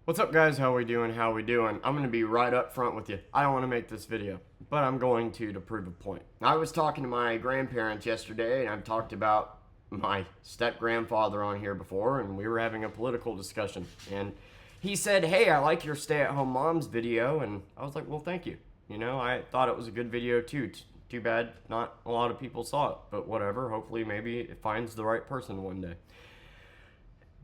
What's up, guys? How we doing? I'm going to be right up front with you. I don't want to make this video, but I'm going to prove a point. I was talking to my grandparents yesterday, and I've talked about my step-grandfather on here before, and we were having a political discussion. And he said, hey, I like your stay-at-home moms video, and I was like, well, thank you. You know, I thought it was a good video, too. Too bad not a lot of people saw it, but whatever. Hopefully, maybe it finds the right person one day.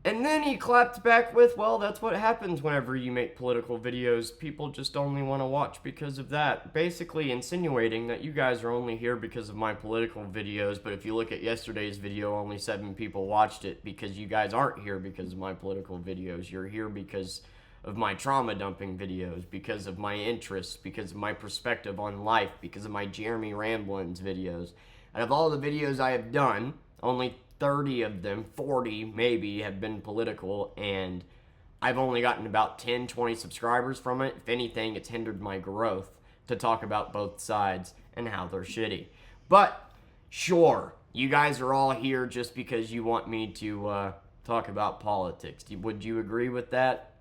And then he clapped back with, well, that's what happens whenever you make political videos. People just only want to watch because of that. Basically insinuating that you guys are only here because of my political videos, but if you look at yesterday's video, only 7 people watched it because you guys aren't here because of my political videos. You're here because of my trauma dumping videos, because of my interests, because of my perspective on life, because of my Jeremy Ramblins videos. Out of all the videos I have done, only 30 of them, 40 maybe, have been political, and I've only gotten about 10, 20 subscribers from it. If anything, it's hindered my growth to talk about both sides and how they're shitty. But, sure, you guys are all here just because you want me to talk about politics. Would you agree with that?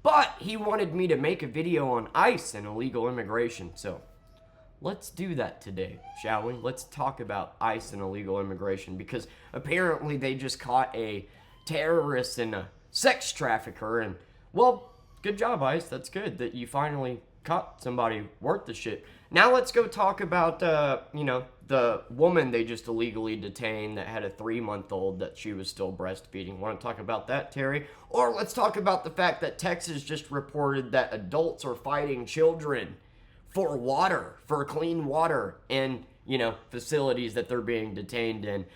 But he wanted me to make a video on ICE and illegal immigration, so let's do that today, shall we? Let's talk about ICE and illegal immigration, because apparently they just caught a terrorist and a sex trafficker, and, well, good job, ICE. That's good that you finally caught somebody worth the shit. Now let's go talk about, the woman they just illegally detained that had a 3-month-old that she was still breastfeeding. Want to talk about that, Terry? Or let's talk about the fact that Texas just reported that adults are fighting children for water, for clean water, and, facilities that they're being detained in.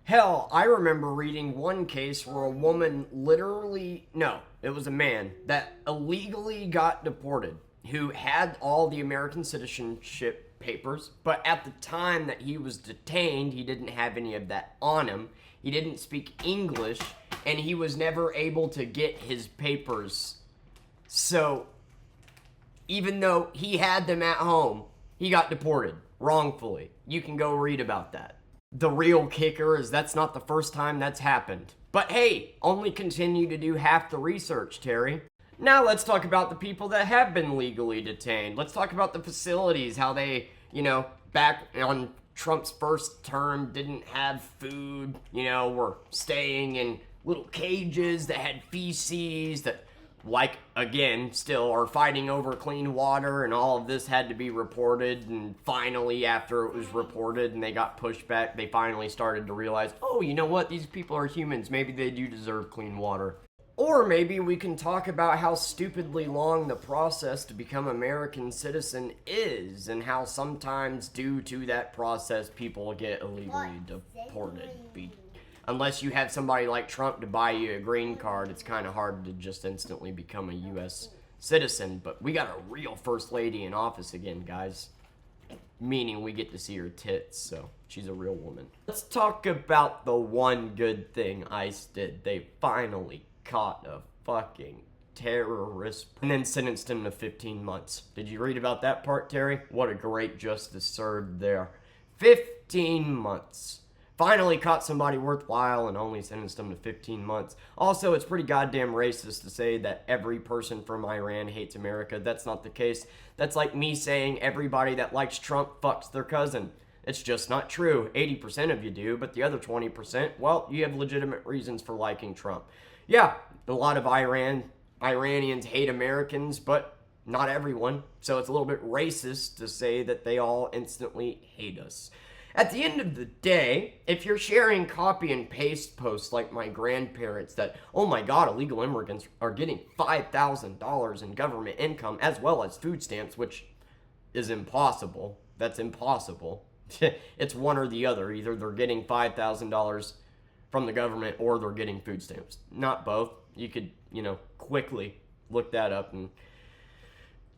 Hell, I remember reading one case where a woman it was a man that illegally got deported, who had all the American citizenship papers, but at the time that he was detained, he didn't have any of that on him. He didn't speak English, and he was never able to get his papers. So, even though he had them at home, he got deported wrongfully. You can go read about that. The real kicker is that's not the first time that's happened. But hey, only continue to do half the research, Terry. Now let's talk about the people that have been legally detained. Let's talk about the facilities, how they, back on Trump's first term didn't have food, were staying in little cages that had feces that, again, still are fighting over clean water, and all of this had to be reported, and finally, after it was reported and they got pushed back, they finally started to realize, oh, you know what, these people are humans, maybe they do deserve clean water. Or maybe we can talk about how stupidly long the process to become American citizen is, and how sometimes, due to that process, people get illegally deported. Unless you have somebody like Trump to buy you a green card, it's kind of hard to just instantly become a U.S. citizen. But we got a real first lady in office again, guys. Meaning we get to see her tits, so she's a real woman. Let's talk about the one good thing ICE did. They finally caught a fucking terrorist and then sentenced him to 15 months. Did you read about that part, Terry? What a great justice served there. 15 months. Finally caught somebody worthwhile and only sentenced them to 15 months. Also, it's pretty goddamn racist to say that every person from Iran hates America. That's not the case. That's like me saying everybody that likes Trump fucks their cousin. It's just not true. 80% of you do, but the other 20%, well, you have legitimate reasons for liking Trump. Yeah, a lot of Iranians hate Americans, but not everyone. So it's a little bit racist to say that they all instantly hate us. At the end of the day, if you're sharing copy and paste posts like my grandparents that, oh my god, illegal immigrants are getting $5,000 in government income as well as food stamps, which is impossible. That's impossible. It's one or the other. Either they're getting $5,000 from the government or they're getting food stamps. Not both. You could, quickly look that up and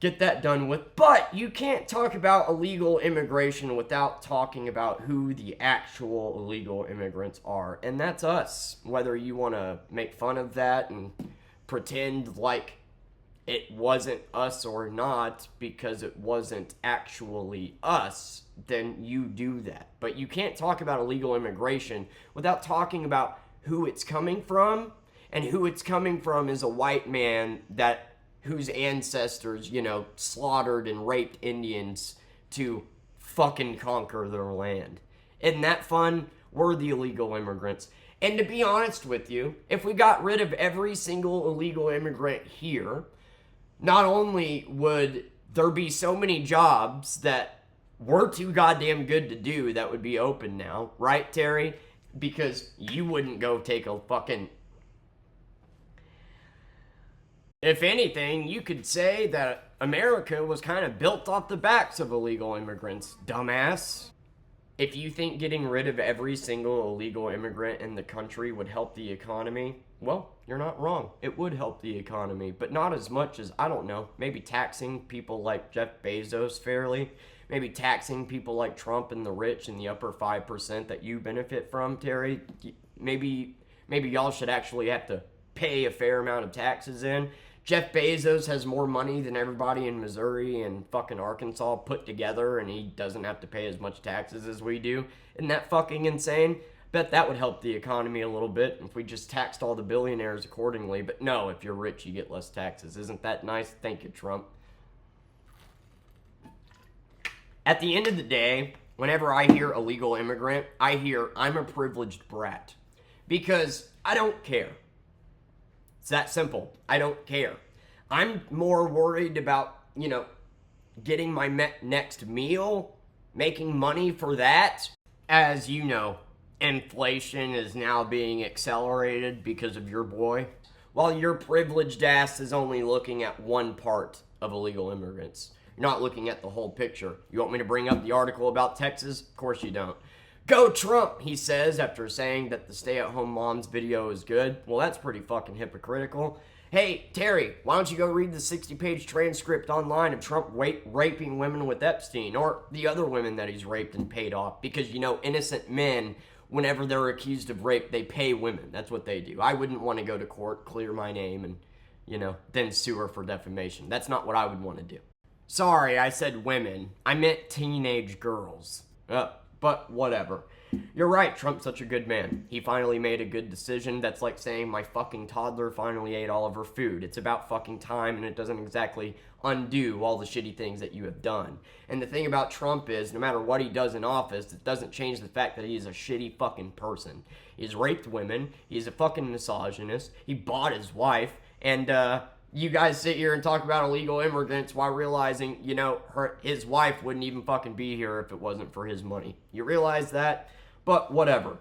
get that done with. But you can't talk about illegal immigration without talking about who the actual illegal immigrants are. And that's us. Whether you want to make fun of that and pretend like it wasn't us or not because it wasn't actually us, then you do that. But you can't talk about illegal immigration without talking about who it's coming from and who it's coming from is a white man whose ancestors, slaughtered and raped Indians to fucking conquer their land. Isn't that fun? We're the illegal immigrants. And to be honest with you, if we got rid of every single illegal immigrant here, not only would there be so many jobs that we're too goddamn good to do that would be open now, right, Terry? Because you wouldn't go take a fucking... If anything, you could say that America was kind of built off the backs of illegal immigrants, dumbass. If you think getting rid of every single illegal immigrant in the country would help the economy, well, you're not wrong. It would help the economy, but not as much as, I don't know, maybe taxing people like Jeff Bezos fairly, maybe taxing people like Trump and the rich and the upper 5% that you benefit from, Terry. Maybe y'all should actually have to pay a fair amount of taxes in. Jeff Bezos has more money than everybody in Missouri and fucking Arkansas put together, and he doesn't have to pay as much taxes as we do. Isn't that fucking insane? Bet that would help the economy a little bit if we just taxed all the billionaires accordingly. But no, if you're rich, you get less taxes. Isn't that nice? Thank you, Trump. At the end of the day, whenever I hear illegal immigrant, I hear I'm a privileged brat. Because I don't care. It's that simple. I don't care. I'm more worried about, getting my next meal, making money for that. As you know, inflation is now being accelerated because of your boy, while your privileged ass is only looking at one part of illegal immigrants. You're not looking at the whole picture. You want me to bring up the article about Texas? Of course you don't. Go Trump, he says, after saying that the stay-at-home moms video is good. Well, that's pretty fucking hypocritical. Hey, Terry, why don't you go read the 60-page transcript online of Trump raping women with Epstein, or the other women that he's raped and paid off? Because, innocent men, whenever they're accused of rape, they pay women. That's what they do. I wouldn't want to go to court, clear my name, and, then sue her for defamation. That's not what I would want to do. Sorry, I said women. I meant teenage girls. But whatever. You're right, Trump's such a good man. He finally made a good decision. That's like saying my fucking toddler finally ate all of her food. It's about fucking time, and it doesn't exactly undo all the shitty things that you have done. And the thing about Trump is, no matter what he does in office, it doesn't change the fact that he's a shitty fucking person. He's raped women. He's a fucking misogynist. He bought his wife. And, you guys sit here and talk about illegal immigrants while realizing, his wife wouldn't even fucking be here if it wasn't for his money. You realize that? But whatever.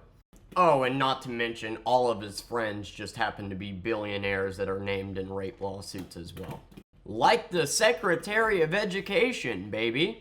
Oh, and not to mention, all of his friends just happen to be billionaires that are named in rape lawsuits as well. Like the Secretary of Education, baby.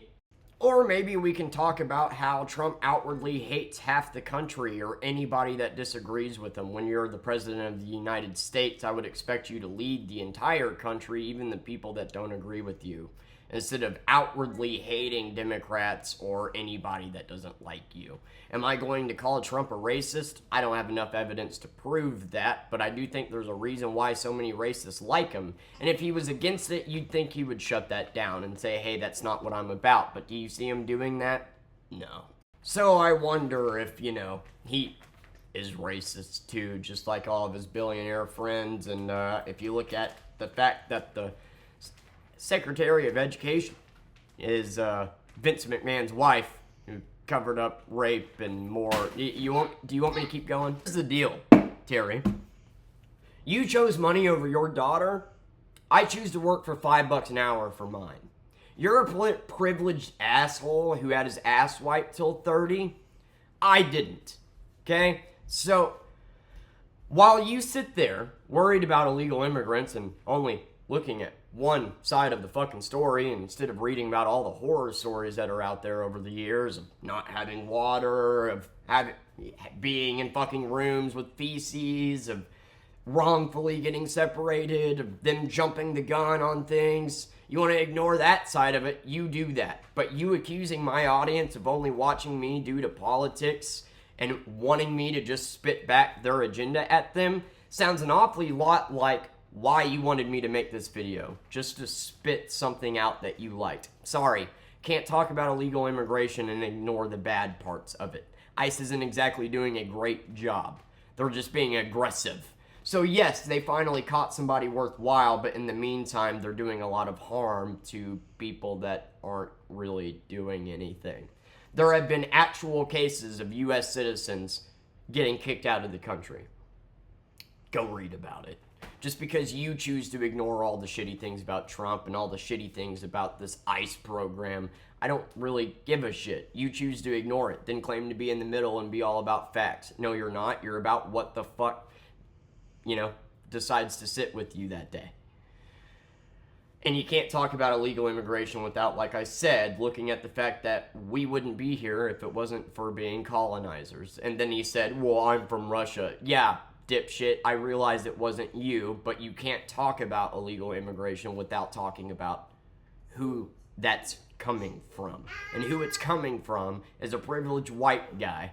Or maybe we can talk about how Trump outwardly hates half the country or anybody that disagrees with him. When you're the president of the United States, I would expect you to lead the entire country, even the people that don't agree with you, instead of outwardly hating Democrats or anybody that doesn't like you. Am I going to call Trump a racist? I don't have enough evidence to prove that, but I do think there's a reason why so many racists like him. And if he was against it, you'd think he would shut that down and say, hey, that's not what I'm about. But do you see him doing that? No. So I wonder if, he is racist too, just like all of his billionaire friends. And if you look at the fact that the Secretary of Education is Vince McMahon's wife, who covered up rape and more. Do you want me to keep going? This is the deal, Terry. You chose money over your daughter. I choose to work for $5 an hour for mine. You're a privileged asshole who had his ass wiped till 30. I didn't. Okay? So, while you sit there worried about illegal immigrants and only looking at one side of the fucking story instead of reading about all the horror stories that are out there over the years of not having water, of being in fucking rooms with feces, of wrongfully getting separated, of them jumping the gun on things. You want to ignore that side of it, you do that. But you accusing my audience of only watching me due to politics and wanting me to just spit back their agenda at them sounds an awfully lot like why you wanted me to make this video, just to spit something out that you liked. Sorry, can't talk about illegal immigration and ignore the bad parts of it. ICE isn't exactly doing a great job. They're just being aggressive. So yes, they finally caught somebody worthwhile, but in the meantime, they're doing a lot of harm to people that aren't really doing anything. There have been actual cases of U.S. citizens getting kicked out of the country. Go read about it. Just because you choose to ignore all the shitty things about Trump and all the shitty things about this ICE program, I don't really give a shit. You choose to ignore it, then claim to be in the middle and be all about facts. No, you're not. You're about what the fuck, decides to sit with you that day. And you can't talk about illegal immigration without, like I said, looking at the fact that we wouldn't be here if it wasn't for being colonizers. And then he said, well, I'm from Russia. Yeah, dipshit, I realized it wasn't you, but you can't talk about illegal immigration without talking about who that's coming from. And who it's coming from is a privileged white guy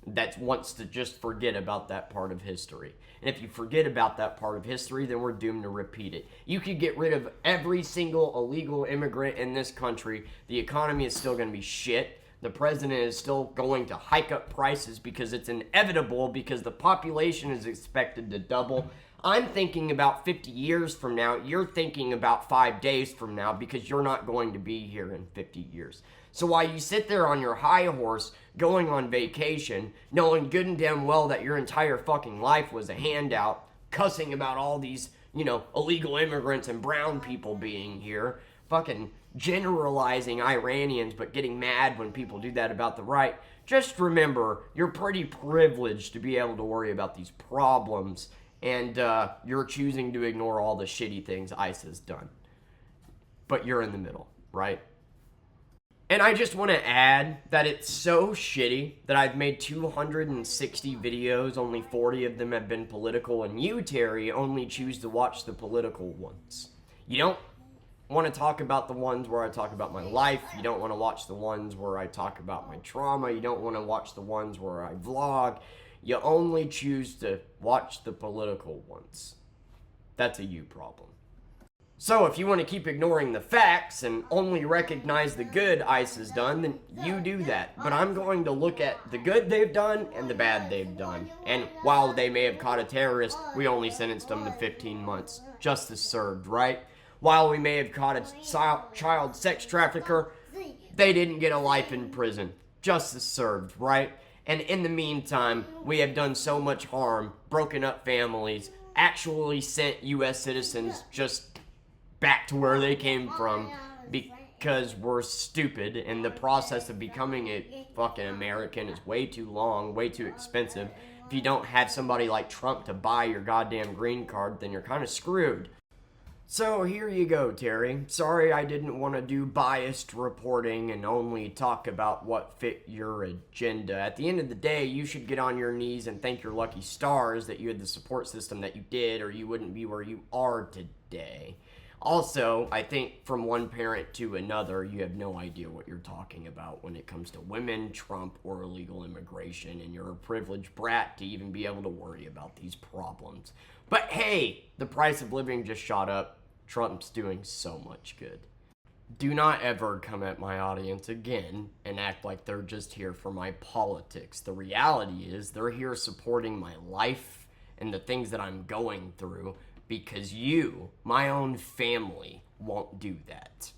that wants to just forget about that part of history. And if you forget about that part of history, then we're doomed to repeat it. You could get rid of every single illegal immigrant in this country. The economy is still going to be shit. The president is still going to hike up prices because it's inevitable, because the population is expected to double. I'm thinking about 50 years from now. You're thinking about 5 days from now, because you're not going to be here in 50 years. So while you sit there on your high horse going on vacation, knowing good and damn well that your entire fucking life was a handout, cussing about all these, illegal immigrants and brown people being here, fucking generalizing Iranians but getting mad when people do that about the right, just remember, you're pretty privileged to be able to worry about these problems, and you're choosing to ignore all the shitty things ICE has done. But you're in the middle, right? And I just want to add that it's so shitty that I've made 260 videos, only 40 of them have been political, and you, Terry, only choose to watch the political ones. You don't want to talk about the ones where I talk about my life. You don't want to watch the ones where I talk about my trauma. You don't want to watch the ones where I vlog. You only choose to watch the political ones. That's a you problem. So if you want to keep ignoring the facts and only recognize the good ICE has done, then you do that. But I'm going to look at the good they've done and the bad they've done. And while they may have caught a terrorist, we only sentenced them to 15 months. Justice served, right? While we may have caught a child sex trafficker, they didn't get a life in prison. Justice served, right? And in the meantime, we have done so much harm, broken up families, actually sent U.S. citizens just back to where they came from because we're stupid, and the process of becoming a fucking American is way too long, way too expensive. If you don't have somebody like Trump to buy your goddamn green card, then you're kind of screwed. So here you go, Terry. Sorry I didn't want to do biased reporting and only talk about what fit your agenda. At the end of the day, you should get on your knees and thank your lucky stars that you had the support system that you did, or you wouldn't be where you are today. Also, I think from one parent to another, you have no idea what you're talking about when it comes to women, Trump, or illegal immigration, and you're a privileged brat to even be able to worry about these problems. But hey, the price of living just shot up. Trump's doing so much good. Do not ever come at my audience again and act like they're just here for my politics. The reality is they're here supporting my life and the things that I'm going through, because you, my own family, won't do that.